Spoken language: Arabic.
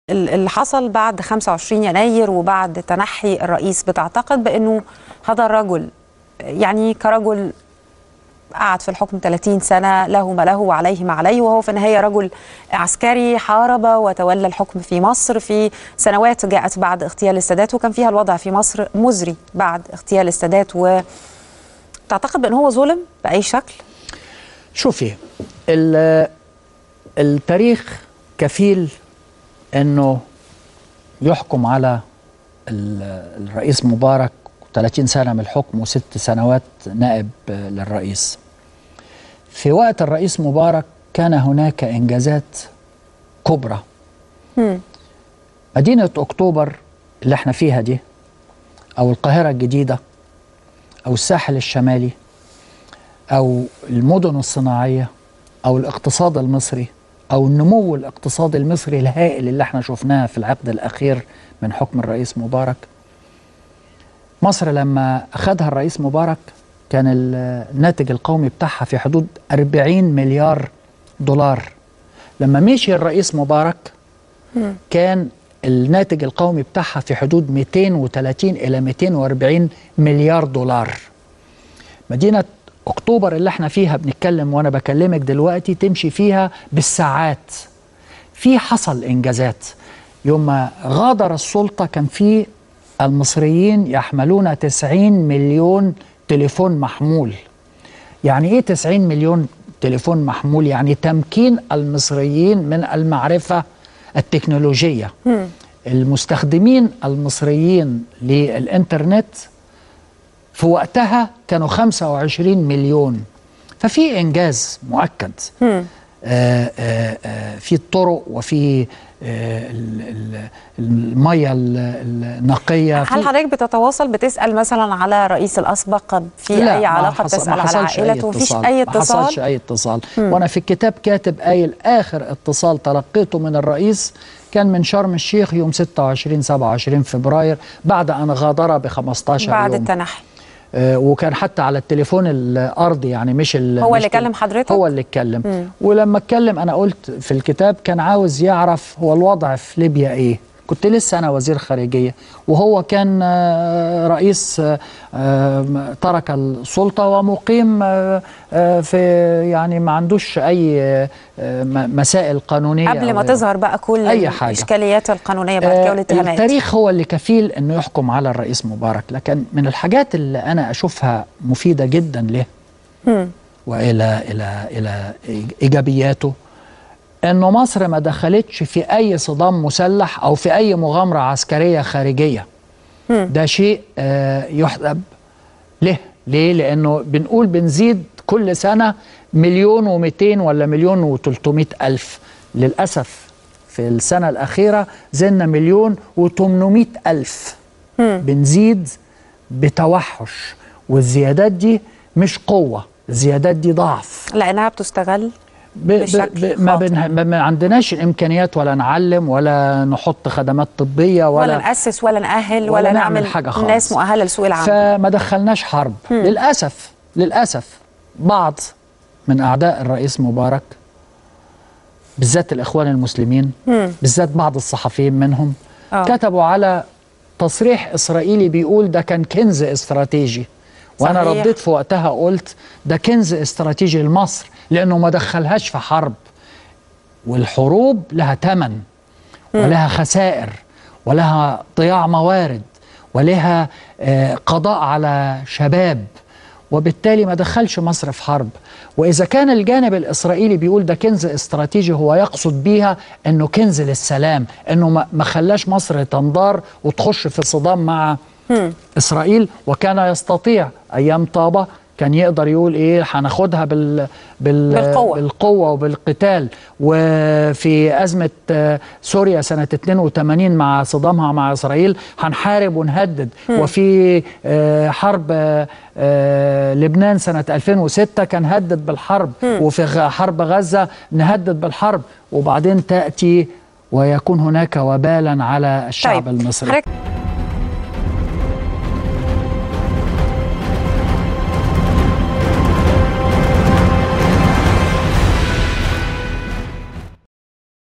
اللي حصل بعد 25 يناير وبعد تنحي الرئيس، بتعتقد بأنه هذا الرجل يعني كرجل قعد في الحكم 30 سنة له ما له وعليه ما عليه، وهو في النهاية رجل عسكري حارب وتولى الحكم في مصر في سنوات جاءت بعد اغتيال السادات، وكان فيها الوضع في مصر مزري بعد اغتيال السادات، وتعتقد بأنه هو ظلم بأي شكل؟ شوفي، التاريخ كفيل أنه يحكم على الرئيس مبارك 30 سنة من الحكم و6 سنوات نائب للرئيس. في وقت الرئيس مبارك كان هناك إنجازات كبرى. مدينة أكتوبر اللي احنا فيها دي، أو القاهرة الجديدة، أو الساحل الشمالي، أو المدن الصناعية، أو الاقتصاد المصري، أو النمو الاقتصادي المصري الهائل اللي احنا شفناه في العقد الأخير من حكم الرئيس مبارك. مصر لما أخذها الرئيس مبارك كان الناتج القومي بتاعها في حدود 40 مليار دولار. لما مشي الرئيس مبارك كان الناتج القومي بتاعها في حدود 230 إلى 240 مليار دولار. مدينة أكتوبر اللي احنا فيها بنتكلم وأنا بكلمك دلوقتي تمشي فيها بالساعات. في حصل إنجازات. يوم ما غادر السلطة كان في المصريين يحملون 90 مليون تليفون محمول. يعني ايه 90 مليون تليفون محمول؟ يعني تمكين المصريين من المعرفة التكنولوجية. المستخدمين المصريين للإنترنت في وقتها كانوا 25 مليون. ففي إنجاز مؤكد. في الطرق وفي المية النقية. هل حضرتك بتتواصل بتسأل مثلا على الرئيس الأسبق في أي علاقة؟ بتسأل على عائلته؟ مفيش أي اتصال؟ ما حصلش أي اتصال. وأنا في الكتاب كاتب قايل آخر اتصال تلقيته من الرئيس كان من شرم الشيخ يوم 26-27 فبراير بعد أن غادر ب15 يوم بعد التنحي. وكان حتى على التليفون الأرضي، يعني مش هو اللي كلم حضرتك؟ هو اللي اتكلم. ولما اتكلم أنا قلت في الكتاب كان عاوز يعرف هو الوضع في ليبيا إيه. كنت لسه أنا وزير خارجية وهو كان رئيس ترك السلطة ومقيم في، يعني ما عندوش أي مسائل قانونية قبل ما تظهر بقى كل الإشكاليات القانونية بعد كده والاتهامات. التاريخ هو اللي كفيل أنه يحكم على الرئيس مبارك. لكن من الحاجات اللي أنا أشوفها مفيدة جدا له وإلى إيجابياته أنه مصر ما دخلتش في أي صدام مسلح أو في أي مغامرة عسكرية خارجية. ده شيء يحسب له. ليه؟ لأنه بنقول بنزيد كل سنة 1,200,000 ولا 1,300,000. للأسف في السنة الأخيرة زدنا 1,800,000. بنزيد بتوحش، والزيادات دي مش قوة، الزيادات دي ضعف لأنها بتستغل ما عندناش الامكانيات ولا نعلم ولا نحط خدمات طبيه ولا ناسس ولا ناهل ولا نعمل حاجه خالص. ناس مؤهله لسوق العمل. فما دخلناش حرب. للاسف بعض من اعداء الرئيس مبارك بالذات الاخوان المسلمين، بالذات بعض الصحفيين منهم كتبوا على تصريح اسرائيلي بيقول ده كان كنز استراتيجي. وانا رديت في وقتها قلت ده كنز استراتيجي لمصر لانه ما دخلهاش في حرب، والحروب لها ثمن ولها خسائر ولها ضياع موارد ولها قضاء على شباب، وبالتالي ما دخلش مصر في حرب. واذا كان الجانب الاسرائيلي بيقول ده كنز استراتيجي هو يقصد بيها انه كنز للسلام، انه ما خلاش مصر تنضار وتخش في صدام مع إسرائيل. وكان يستطيع أيام طابة كان يقدر يقول إيه هناخدها بالقوة وبالقتال. وفي أزمة سوريا سنة 82 مع صدامها مع إسرائيل هنحارب ونهدد. وفي حرب لبنان سنة 2006 كان هدد بالحرب. وفي حرب غزة نهدد بالحرب. وبعدين تأتي ويكون هناك وبالا على الشعب المصري.